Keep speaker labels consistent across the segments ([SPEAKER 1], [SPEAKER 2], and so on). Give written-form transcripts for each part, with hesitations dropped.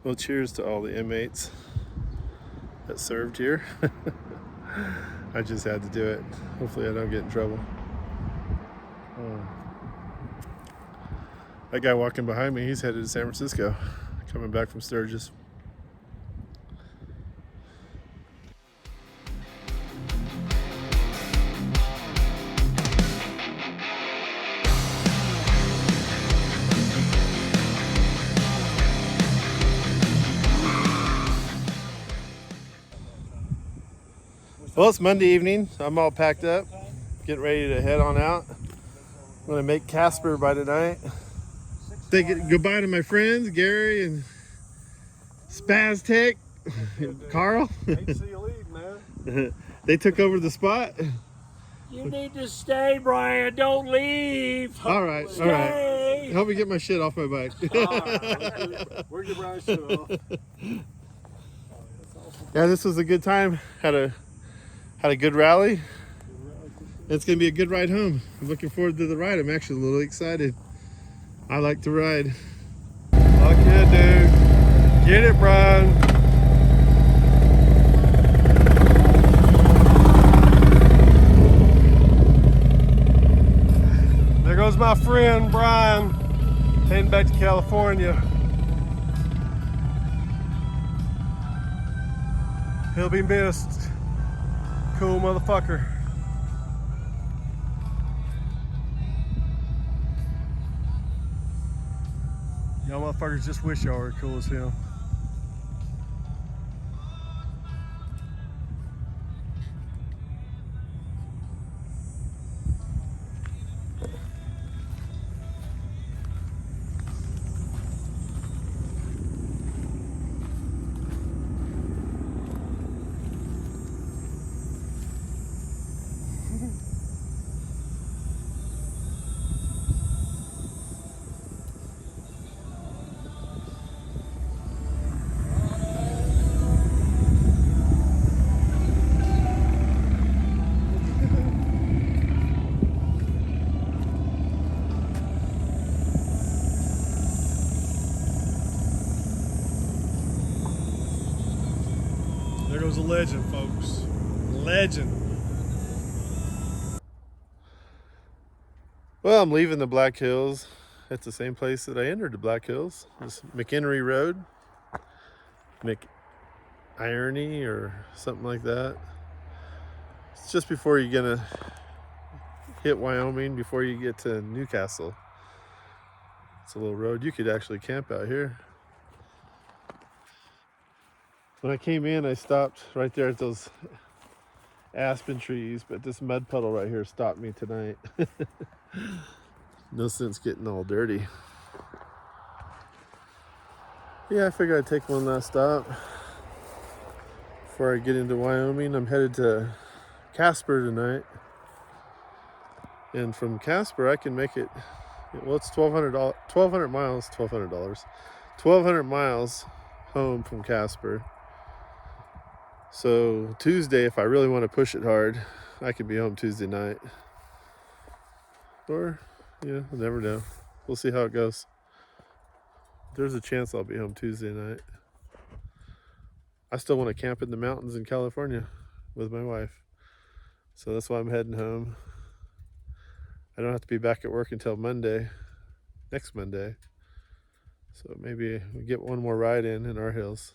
[SPEAKER 1] Well, cheers to all the inmates that served here. I just had to do it. Hopefully I don't get in trouble. That guy walking behind me, he's headed to San Francisco, coming back from Sturgis. Well, it's Monday evening. I'm all packed up, getting ready to head on out. I'm gonna make Casper by tonight. Say goodbye to my friends, Gary and Spaz Tech, Carl.
[SPEAKER 2] Hate to see you leave, man.
[SPEAKER 1] They took over the spot.
[SPEAKER 3] You need to stay, Brian. Don't leave.
[SPEAKER 1] All right,
[SPEAKER 3] Stay.
[SPEAKER 1] all right. Help me get my shit off my bike.
[SPEAKER 2] Where's your Brian shit off?
[SPEAKER 1] Yeah, this was a good time. Had a good rally. It's gonna be a good ride home. I'm looking forward to the ride. I'm actually a little excited. I like to ride. Fuck yeah, dude. Get it, Brian.
[SPEAKER 2] There goes my friend Brian, heading back to California. He'll be missed. Cool motherfucker. Y'all motherfuckers just wish y'all were cool as hell. There goes a legend, folks. Legend.
[SPEAKER 1] Well, I'm leaving the Black Hills. It's the same place that I entered the Black Hills. It's McHenry Road. McIrony or something like that. It's just before you're gonna hit Wyoming, before you get to Newcastle. It's a little road. You could actually camp out here. When I came in, I stopped right there at those aspen trees, but this mud puddle right here stopped me tonight. No sense getting all dirty. Yeah, I figured I'd take one last stop before I get into Wyoming. I'm headed to Casper tonight. And from Casper, I can make it, well, it's $1,200 miles home from Casper. So Tuesday, if I really want to push it hard, I could be home Tuesday night. Or, you never know. We'll see how it goes. There's a chance I'll be home Tuesday night. I still want to camp in the mountains in California with my wife. So that's why I'm heading home. I don't have to be back at work until next Monday. So maybe we get one more ride in our hills.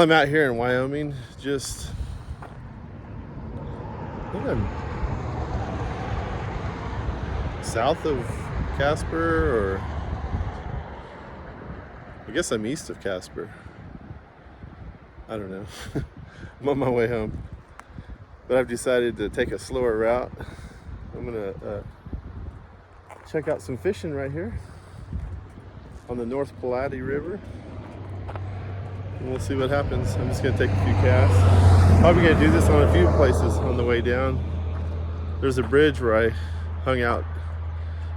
[SPEAKER 1] Well, I'm out here in Wyoming, just I think I'm south of Casper, or I guess I'm east of Casper. I don't know. I'm on my way home, but I've decided to take a slower route. I'm gonna check out some fishing right here on the North Palladi River, and we'll see what happens. I'm just gonna take a few casts. Probably gonna do this on a few places on the way down. There's a bridge where I hung out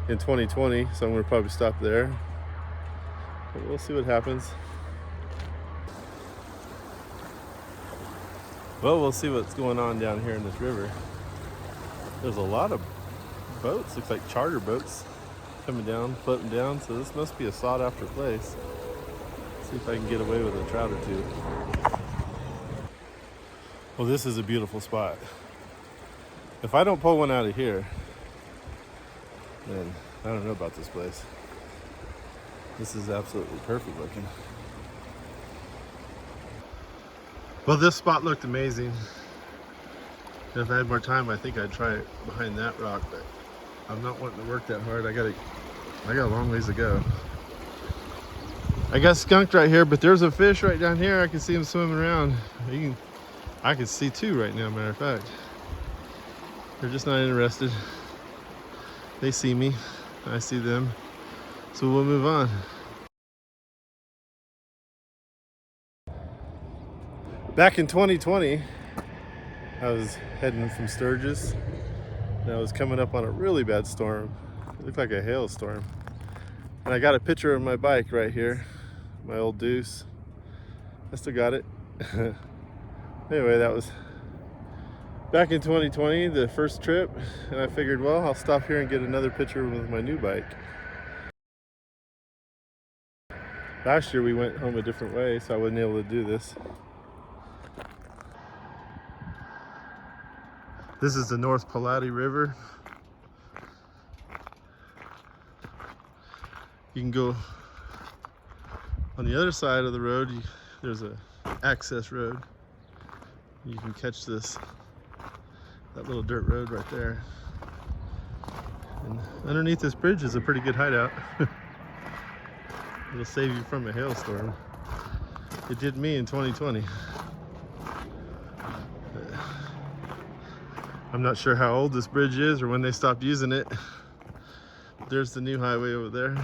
[SPEAKER 1] in 2020, so I'm gonna probably stop there. But we'll see what happens. Well, we'll see what's going on down here in this river. There's a lot of boats, looks like charter boats coming down, floating down, so this must be a sought after place. See if I can get away with a trout or two. Well, this is a beautiful spot. If I don't pull one out of here, then I don't know about this place. This is absolutely perfect looking. Well, this spot looked amazing. If I had more time, I think I'd try it behind that rock, but I'm not wanting to work that hard. I got a long ways to go. I got skunked right here, but there's a fish right down here. I can see him swimming around. I can see two right now, matter of fact. They're just not interested. They see me, I see them. So we'll move on. Back in 2020, I was heading from Sturgis, and I was coming up on a really bad storm. It looked like a hailstorm. And I got a picture of my bike right here, my old Deuce. I still got it. Anyway, that was back in 2020, the first trip, and I figured, well, I'll stop here and get another picture with my new bike. Last year we went home a different way, so I wasn't able to do this. This is the North Palladi River. You can go on the other side of the road. There's a access road. You can catch that little dirt road right there. And underneath this bridge is a pretty good hideout. It'll save you from a hailstorm. It did me in 2020. I'm not sure how old this bridge is or when they stopped using it. There's the new highway over there.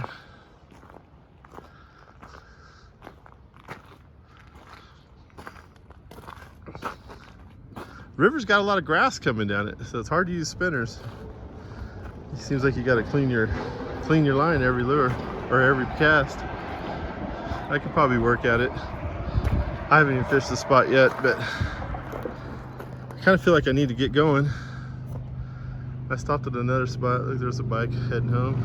[SPEAKER 1] River's got a lot of grass coming down it, so it's hard to use spinners. It seems like you got to clean your line every lure or every cast. I could probably work at it. I haven't even fished the spot yet, but I kind of feel like I need to get going. I stopped at another spot. Look, there's a bike heading home.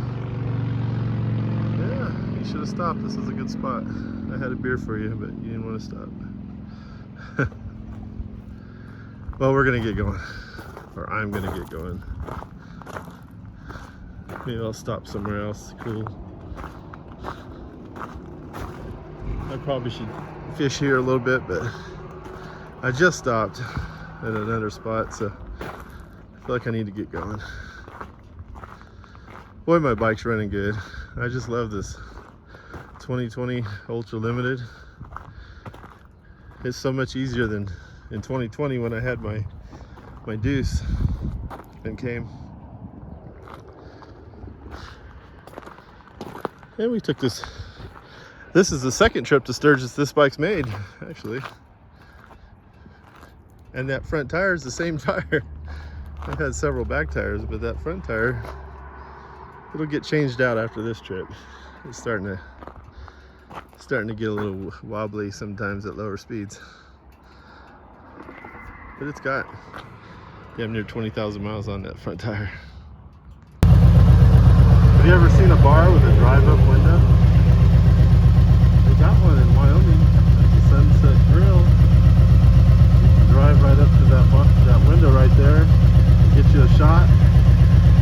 [SPEAKER 1] Yeah, you should have stopped. This was a good spot. I had a beer for you, but you didn't want to stop. Well, we're gonna get going, or I'm gonna get going. Maybe I'll stop somewhere else. Cool. I probably should fish here a little bit, but I just stopped at another spot, so I feel like I need to get going. Boy, my bike's running good. I just love this 2020 Ultra Limited. It's so much easier than in 2020 when I had my Deuce and came. And we took this. This is the second trip to Sturgis this bike's made, actually. And that front tire is the same tire. I've had several back tires, but that front tire, it'll get changed out after this trip. It's starting to get a little wobbly sometimes at lower speeds. But it's got damn near 20,000 miles on that front tire. Have you ever seen a bar with a drive-up window? They got one in Wyoming at the Sunset Grill. You can drive right up to that window right there, get you a shot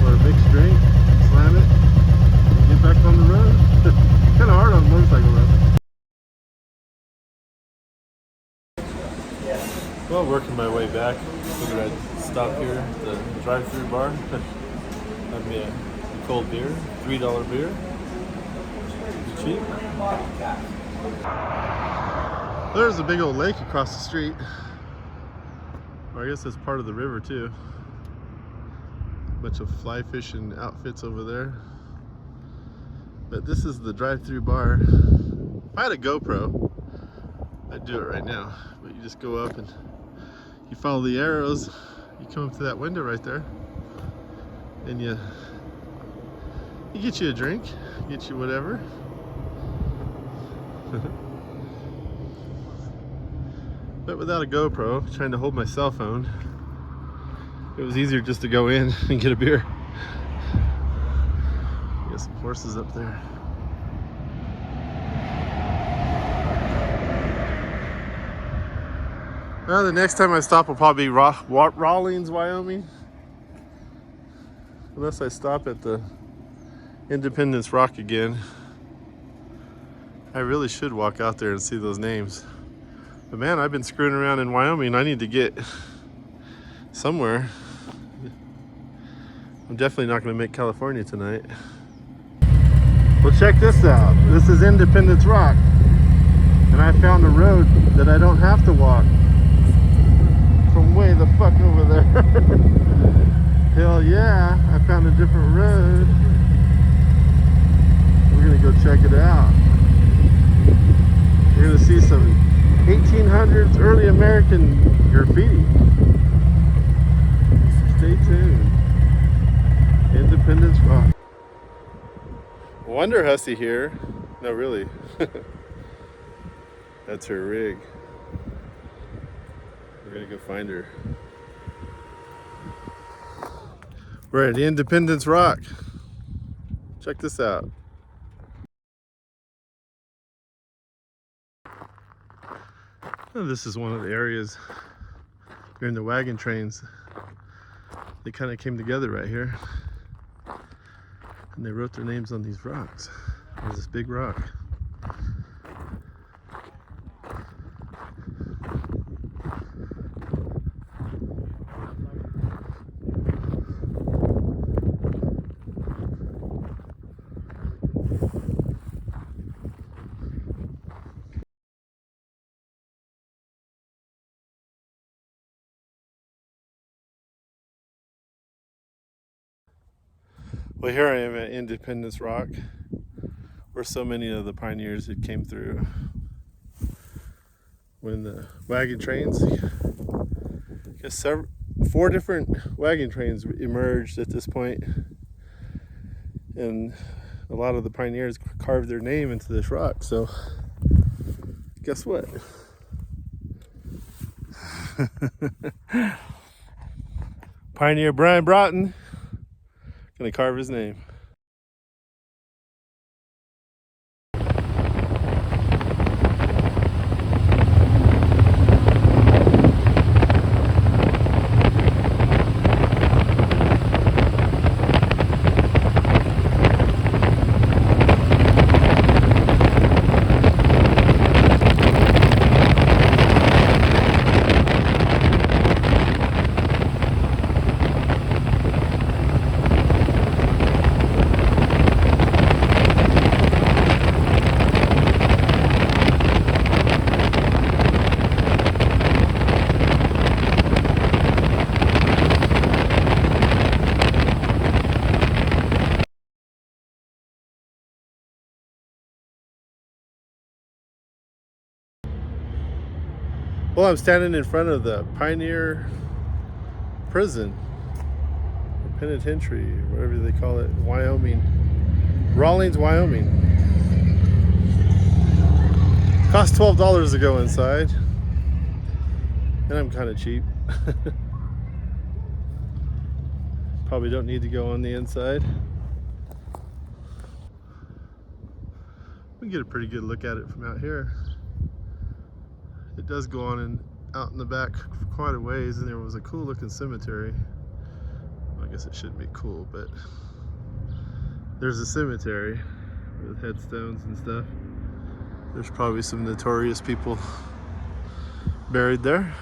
[SPEAKER 1] or a mixed drink, slam it, and get back on the road. Kind of hard on a motorcycle though. Well, working my way back, figured I'd stop here at the drive-through bar. Have me a cold beer, $3 beer. Cheap. There's a big old lake across the street. Or I guess it's part of the river too. Bunch of fly fishing outfits over there. But this is the drive-through bar. If I had a GoPro, I'd do it right now. But you just go up and you follow the arrows. You come up to that window right there, and you get you a drink, get you whatever. But without a GoPro, trying to hold my cell phone, it was easier just to go in and get a beer. Got some horses up there. Well, the next time I stop will probably be Rawlins, Wyoming. Unless I stop at the Independence Rock again. I really should walk out there and see those names. But man, I've been screwing around in Wyoming. I need to get somewhere. I'm definitely not going to make California tonight. Well, check this out. This is Independence Rock. And I found a road that I don't have to walk from way the fuck over there. Hell yeah, I found a different road. We're gonna go check it out. We're gonna see some 1800s early American graffiti. Stay tuned. Independence Rock. Wonder Hussy here. No, really. That's her rig. We're gonna go find her. We're at Independence Rock. Check this out. Oh, this is one of the areas during the wagon trains. They kind of came together right here. And they wrote their names on these rocks. There's this big rock. Well, here I am at Independence Rock, where so many of the pioneers had came through. When the wagon trains, I guess 4 different wagon trains emerged at this point, and a lot of the pioneers carved their name into this rock. So, guess what? Pioneer Brian Broughton gonna carve his name. Well, I'm standing in front of the Pioneer Prison, or Penitentiary, or whatever they call it, Wyoming. Rawlins, Wyoming. Cost $12 to go inside, and I'm kind of cheap. Probably don't need to go on the inside. We can get a pretty good look at it from out here. It does go on and out in the back for quite a ways, and there was a cool looking cemetery. Well, I guess it shouldn't be cool, but there's a cemetery with headstones and stuff. There's probably some notorious people buried there.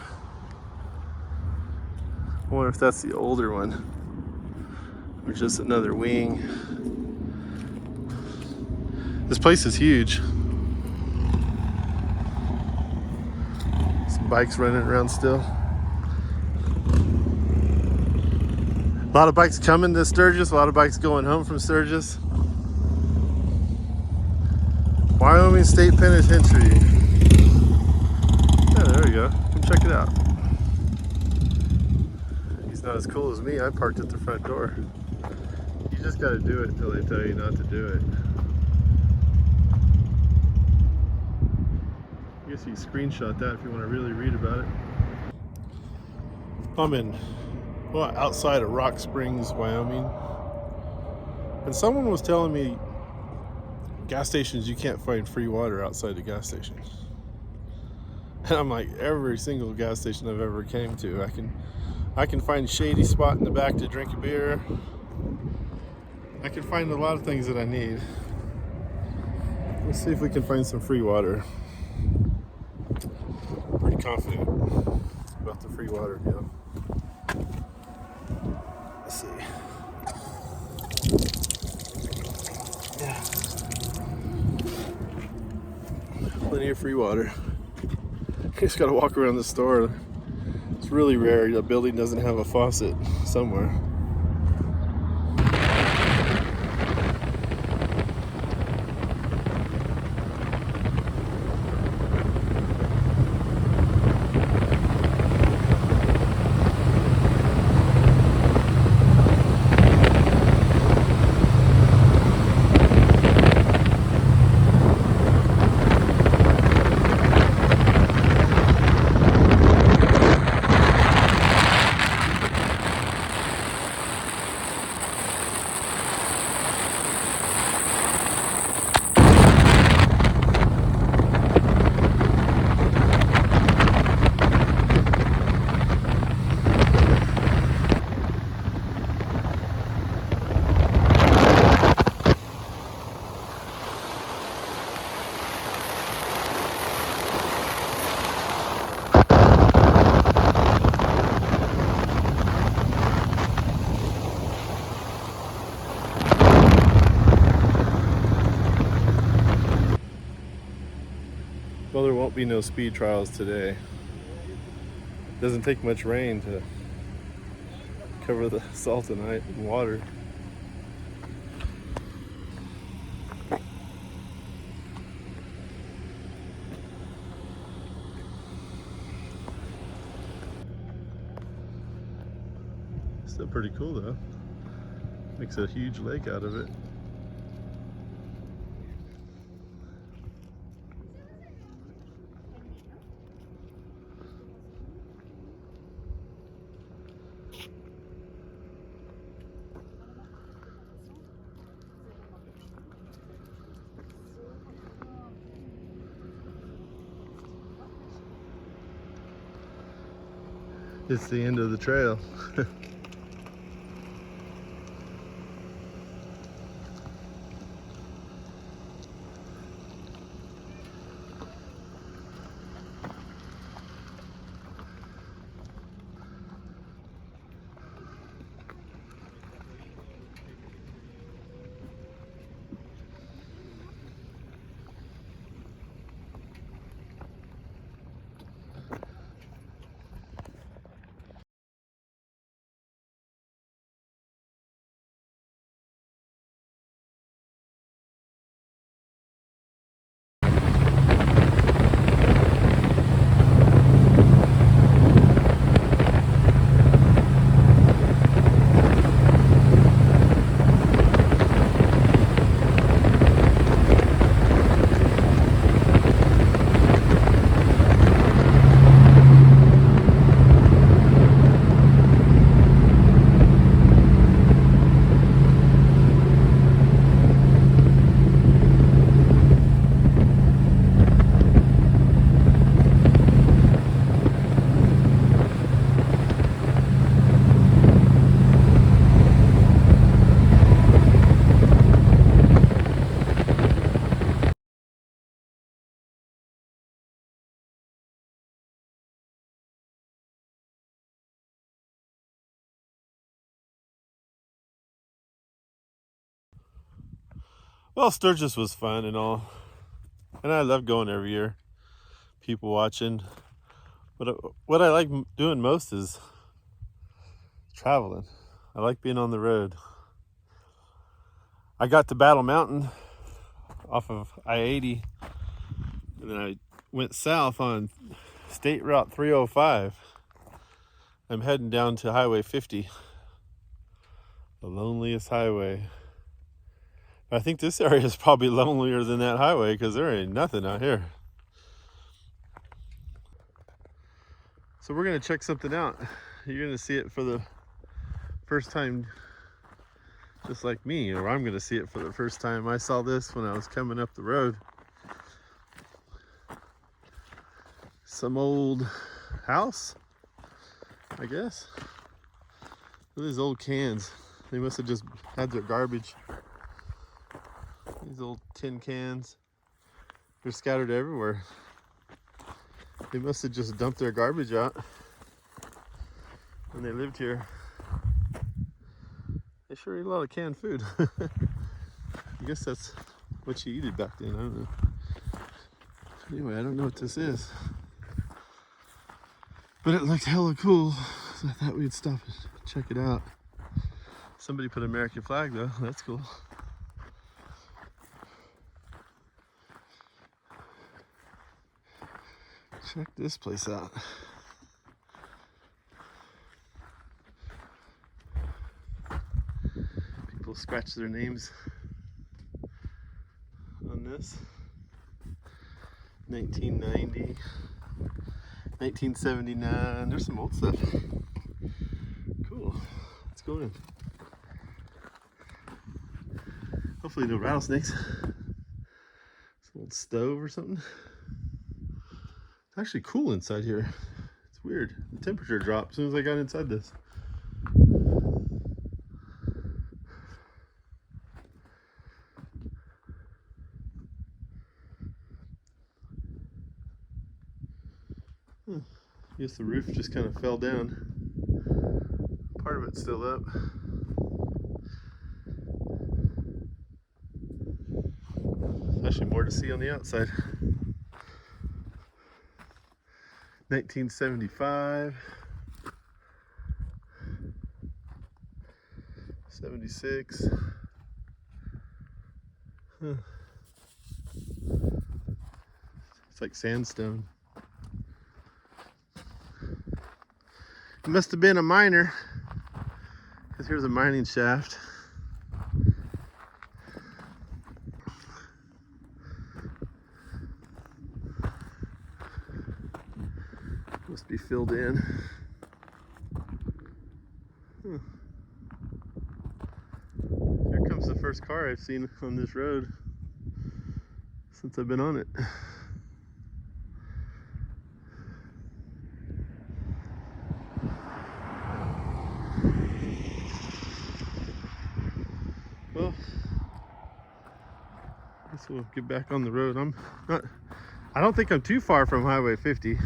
[SPEAKER 1] I wonder if that's the older one or just another wing. This place is huge. Some bikes running around still. A lot of bikes coming to Sturgis, a lot of bikes going home from Sturgis. Wyoming State Penitentiary. Yeah, there we go. Come check it out. He's not as cool as me. I parked at the front door. You just gotta do it until they tell you not to do it. I guess you screenshot that if you want to really read about it. I'm outside of Rock Springs, Wyoming. And someone was telling me gas stations, you can't find free water outside the gas station. And I'm like, every single gas station I've ever came to, I can find a shady spot in the back to drink a beer. I can find a lot of things that I need. Let's see if we can find some free water. Pretty confident about the free water deal. Let's see. Yeah. Plenty of free water. You just gotta walk around the store. It's really rare a building doesn't have a faucet somewhere. Well, there won't be no speed trials today. Doesn't take much rain to cover the salt tonight and water. Still pretty cool though. Makes a huge lake out of it. It's the end of the trail. Well, Sturgis was fun and all, and I love going every year. People watching. But what I like doing most is traveling. I like being on the road. I got to Battle Mountain off of I-80, and then I went south on State Route 305. I'm heading down to Highway 50, the loneliest highway. I think this area is probably lonelier than that highway because there ain't nothing out here. So we're gonna check something out. You're gonna see it for the first time, just like me, or I'm gonna see it for the first time. I saw this when I was coming up the road. Some old house, I guess. Look at these old cans. They must have just had their garbage. These old tin cans, they're scattered everywhere. They must have just dumped their garbage out when they lived here. They sure eat a lot of canned food. I guess that's what you eated back then, I don't know. Anyway, I don't know what this is. But it looked hella cool, so I thought we'd stop and check it out. Somebody put an American flag though, that's cool. Check this place out. People scratch their names on this. 1990, 1979, there's some old stuff. Cool, let's go in. Hopefully no rattlesnakes. It's an old stove or something. It's actually cool inside here. It's weird. The temperature dropped as soon as I got inside this. I guess the roof just kind of fell down. Part of it's still up. There's actually more to see on the outside. 1975, 76. Huh. It's like sandstone. It must have been a miner, because here's a mining shaft. Must be filled in. Huh. Here comes the first car I've seen on this road since I've been on it. Well, I guess we'll get back on the road. I don't think I'm too far from Highway 50.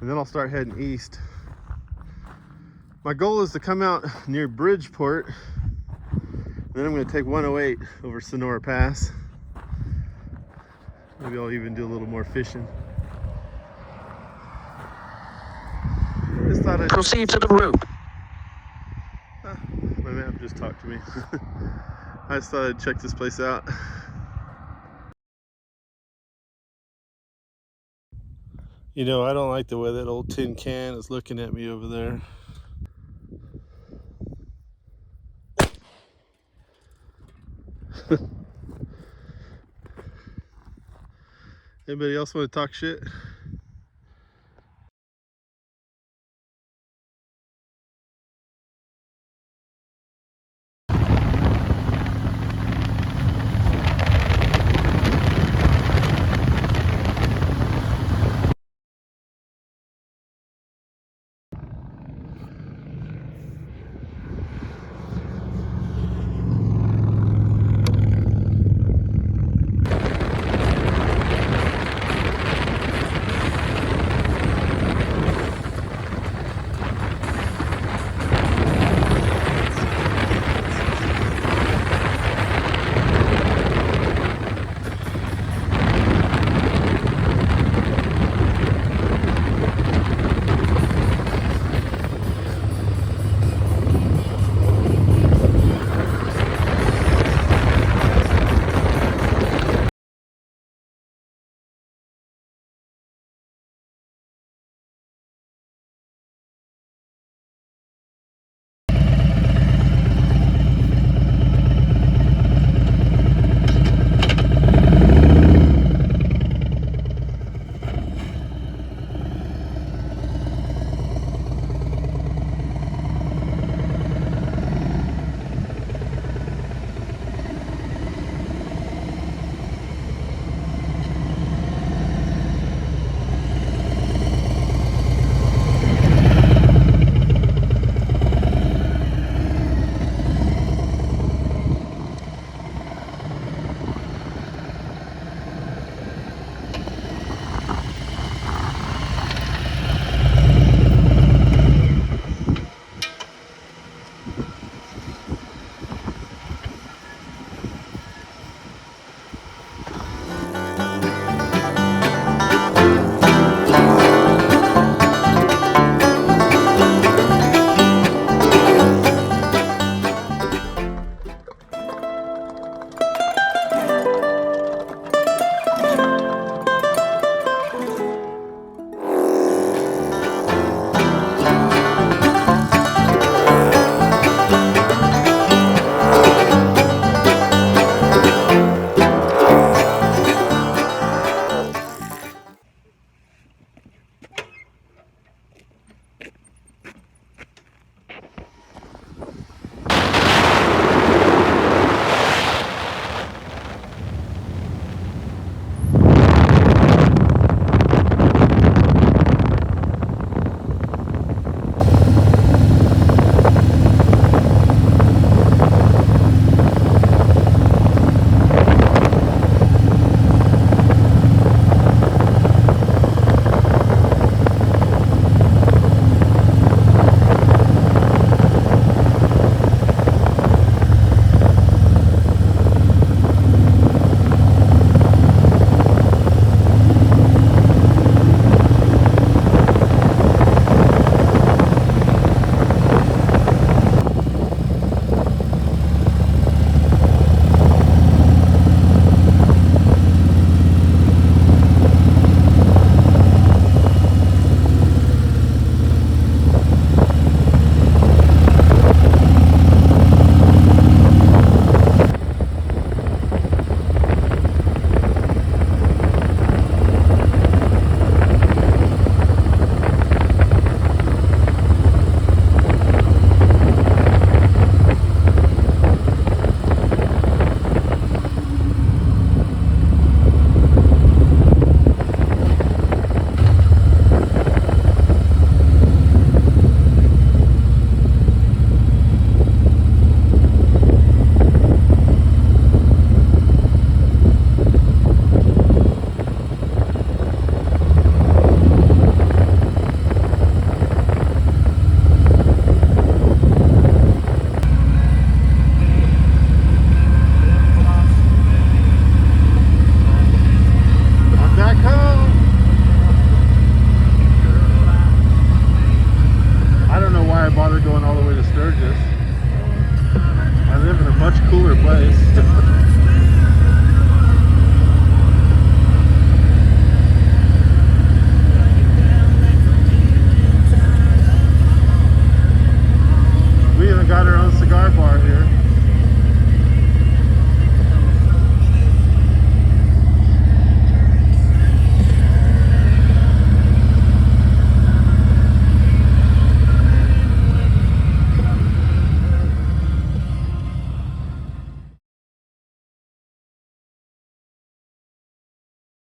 [SPEAKER 1] And then I'll start heading east. My goal is to come out near Bridgeport. Then I'm going to take 108 over Sonora Pass. Maybe I'll even do a little more fishing. Just thought I'd
[SPEAKER 3] Proceed to the route.
[SPEAKER 1] My map just talked to me. I just thought I'd check this place out. You know, I don't like the way that old tin can is looking at me over there. Anybody else want to talk shit?